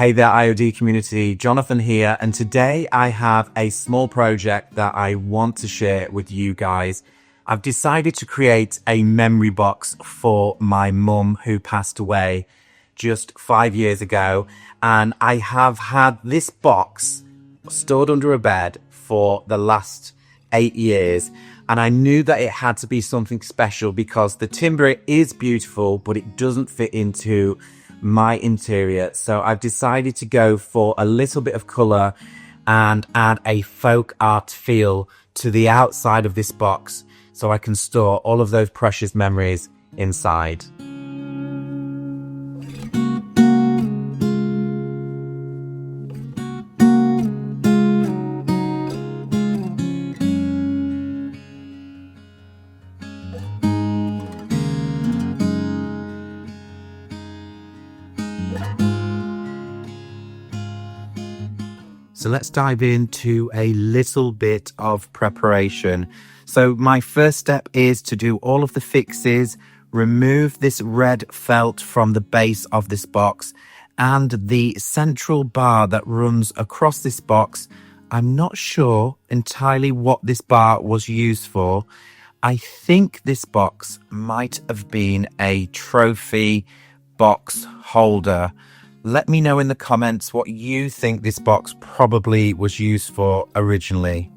Hey there IOD community, Jonathan here, and today I have a small project that I want to share with you guys. I've decided to create a memory box for my mum who passed away just 5 years ago, and I have had this box stored under a bed for the last 8 years, and I knew that it had to be something special because the timber is beautiful, but it doesn't fit into my interior. So I've decided to go for a little bit of color and add a folk art feel to the outside of this box so I can store all of those precious memories inside. So let's dive into a little bit of preparation. So my first step is to do all of the fixes, remove this red felt from the base of this box and the central bar that runs across this box. I'm not sure entirely what this bar was used for. I think this box might have been a trophy box holder. Let me know in the comments what you think this box probably was used for originally.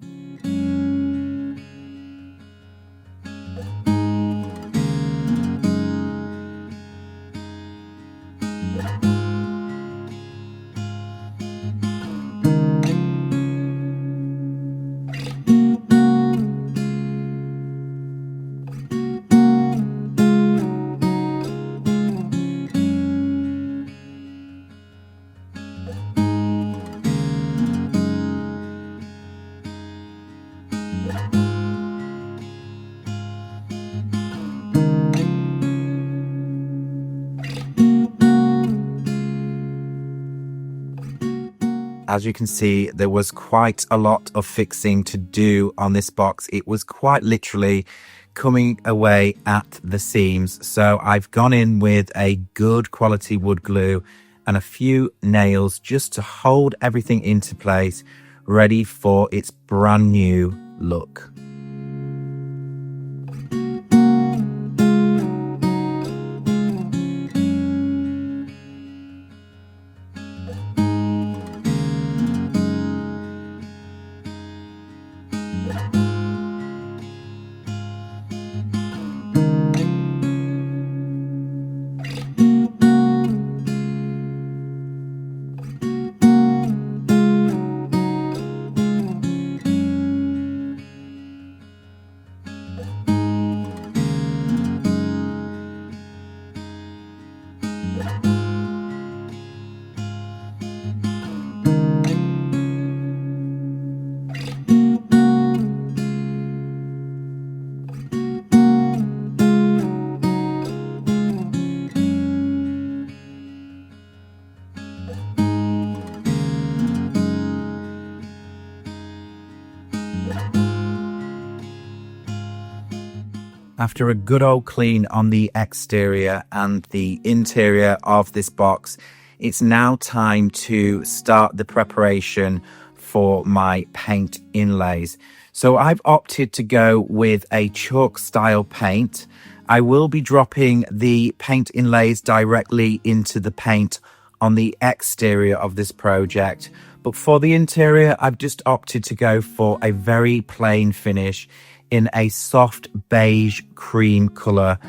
As you can see, there was quite a lot of fixing to do on this box. It was quite literally coming away at the seams. So I've gone in with a good quality wood glue and a few nails just to hold everything into place, ready for its brand new look. After a good old clean on the exterior and the interior of this box, it's now time to start the preparation for my paint inlays. So I've opted to go with a chalk style paint. I will be dropping the paint inlays directly into the paint on the exterior of this project. But for the interior, I've just opted to go for a very plain finish in a soft beige cream color.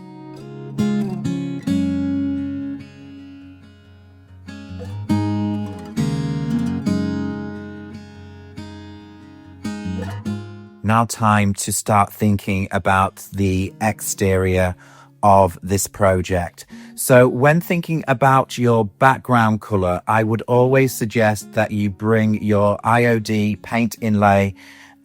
Now time to start thinking about the exterior of this project. So when thinking about your background color, I would always suggest that you bring your IOD paint inlay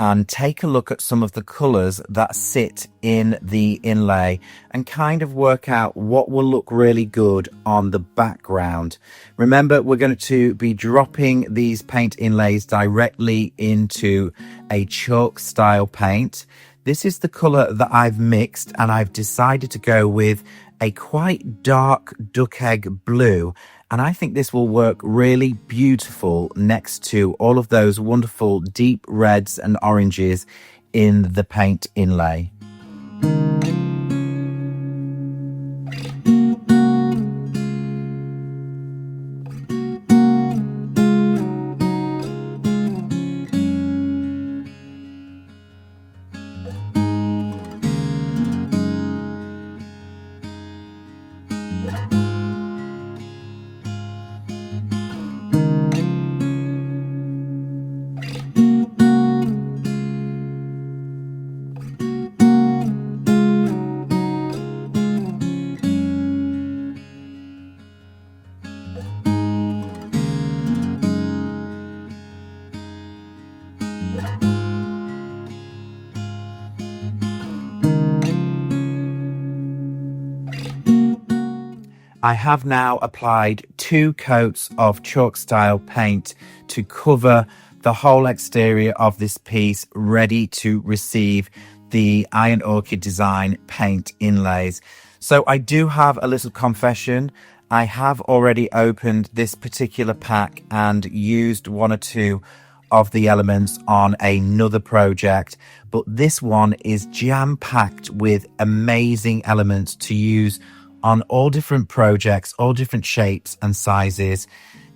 and take a look at some of the colors that sit in the inlay and kind of work out what will look really good on the background. Remember, we're going to be dropping these paint inlays directly into a chalk style paint. This is the color that I've mixed, and I've decided to go with a quite dark duck egg blue And I think this will work really beautiful next to all of those wonderful deep reds and oranges in the paint inlay. I have now applied 2 coats of chalk style paint to cover the whole exterior of this piece, ready to receive the Iron Orchid design paint inlays. So I do have a little confession. I have already opened this particular pack and used 1 or 2 of the elements on another project, but this one is jam-packed with amazing elements to use on all different projects, all different shapes and sizes.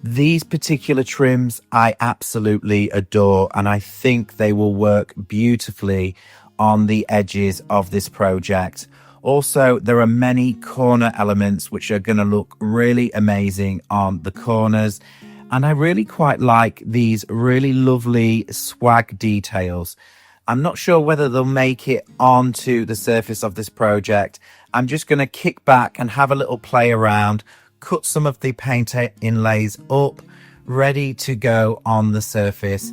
These particular trims I absolutely adore, and I think they will work beautifully on the edges of this project. Also, there are many corner elements which are going to look really amazing on the corners. And I really quite like these really lovely swag details. I'm not sure whether they'll make it onto the surface of this project. I'm just going to kick back and have a little play around, cut some of the paint inlays up, ready to go on the surface.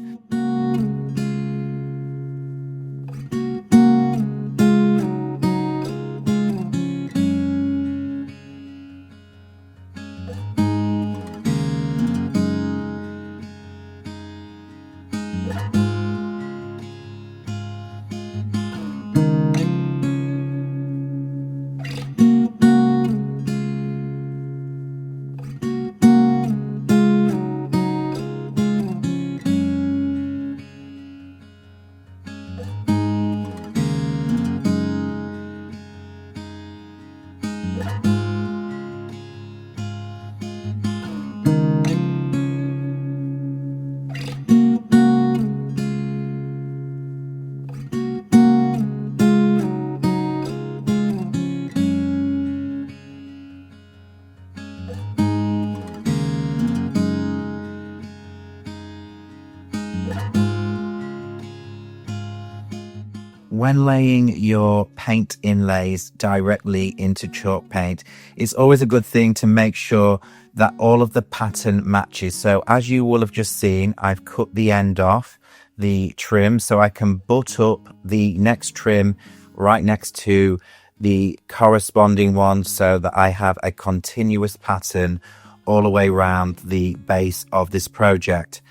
When laying your paint inlays directly into chalk paint, it's always a good thing to make sure that all of the pattern matches. So as you will have just seen, I've cut the end off the trim so I can butt up the next trim right next to the corresponding one so that I have a continuous pattern all the way around the base of this project.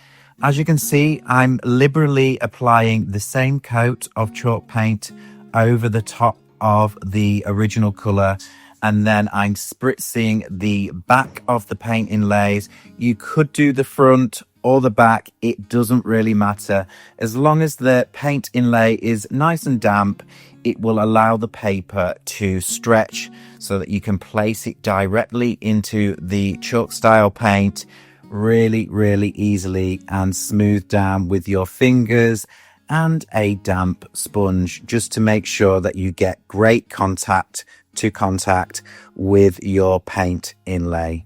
As you can see, I'm liberally applying the same coat of chalk paint over the top of the original colour, and then I'm spritzing the back of the paint inlays. You could do the front or the back, it doesn't really matter. As long as the paint inlay is nice and damp, it will allow the paper to stretch so that you can place it directly into the chalk style paint really easily and smooth down with your fingers and a damp sponge, just to make sure that you get great contact to contact with your paint inlay.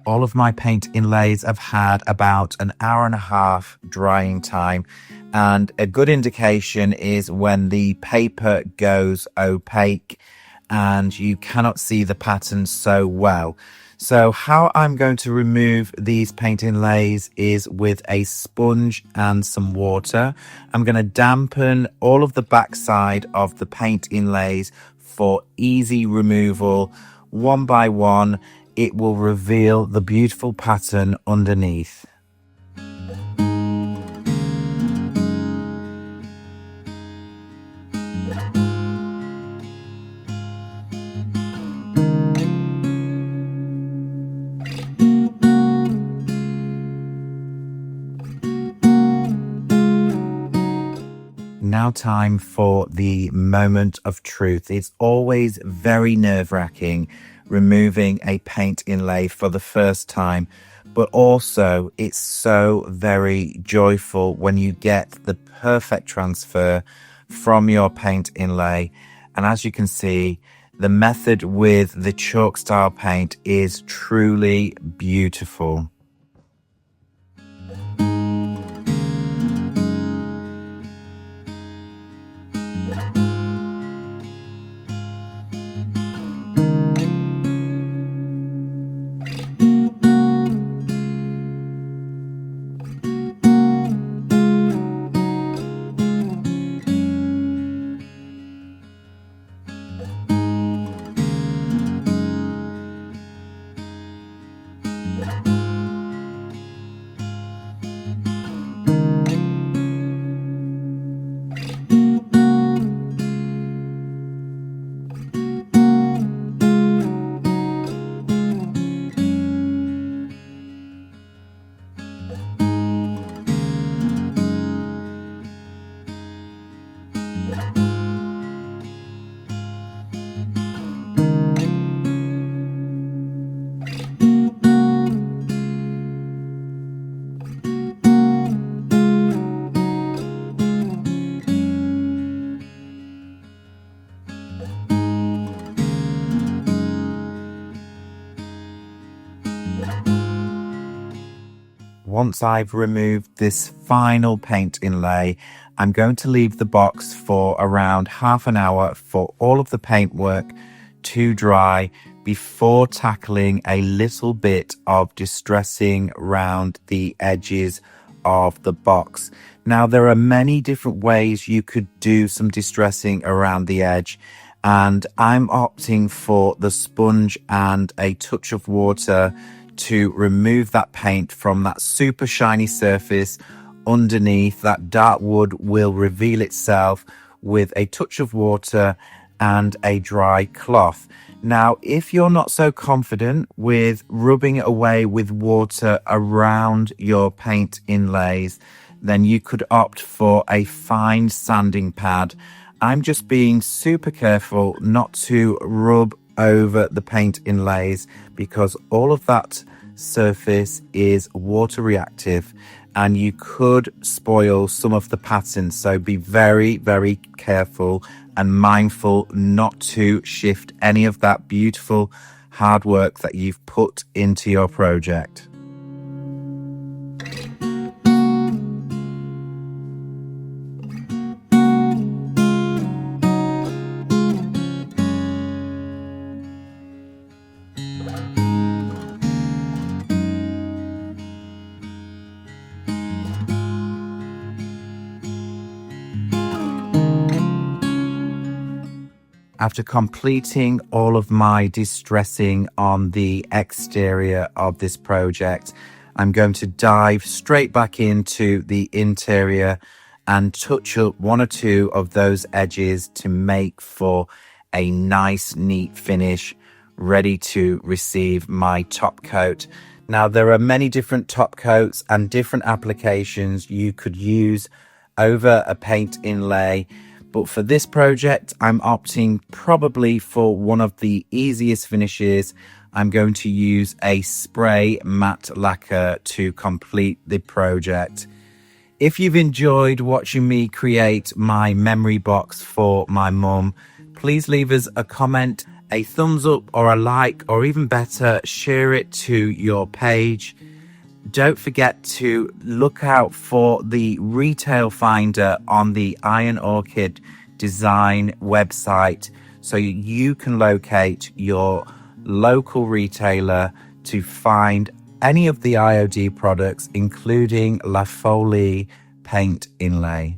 all of my paint inlays have had about an hour and a half drying time, and a good indication is when the paper goes opaque and you cannot see the pattern so well. So how I'm going to remove these paint inlays is with a sponge and some water. I'm going to dampen all of the backside of the paint inlays for easy removal. One by one, it will reveal the beautiful pattern underneath. Now time for the moment of truth. It's always very nerve-wracking removing a paint inlay for the first time, but also it's so very joyful when you get the perfect transfer from your paint inlay. And as you can see, the method with the chalk style paint is truly beautiful. Once I've removed this final paint inlay, I'm going to leave the box for around half an hour for all of the paintwork to dry before tackling a little bit of distressing around the edges of the box. Now, there are many different ways you could do some distressing around the edge, and I'm opting for the sponge and a touch of water to remove that paint from that super shiny surface underneath. That dark wood will reveal itself with a touch of water and a dry cloth. Now, if you're not so confident with rubbing it away with water around your paint inlays, then you could opt for a fine sanding pad. I'm just being super careful not to rub over the paint inlays because all of that surface is water reactive and you could spoil some of the pattern. So be very, very careful and mindful not to shift any of that beautiful hard work that you've put into your project. After completing all of my distressing on the exterior of this project, I'm going to dive straight back into the interior and touch up one or two of those edges to make for a nice, neat finish, ready to receive my top coat. Now, there are many different top coats and different applications you could use over a paint inlay. But for this project, I'm opting probably for one of the easiest finishes. I'm going to use a spray matte lacquer to complete the project. If you've enjoyed watching me create my memory box for my mum, please leave us a comment a thumbs up or a like, or even better, share it to your page. Don't forget to look out for the retail finder on the Iron Orchid Design website so you can locate your local retailer to find any of the IOD products, including La Folie Paint Inlay.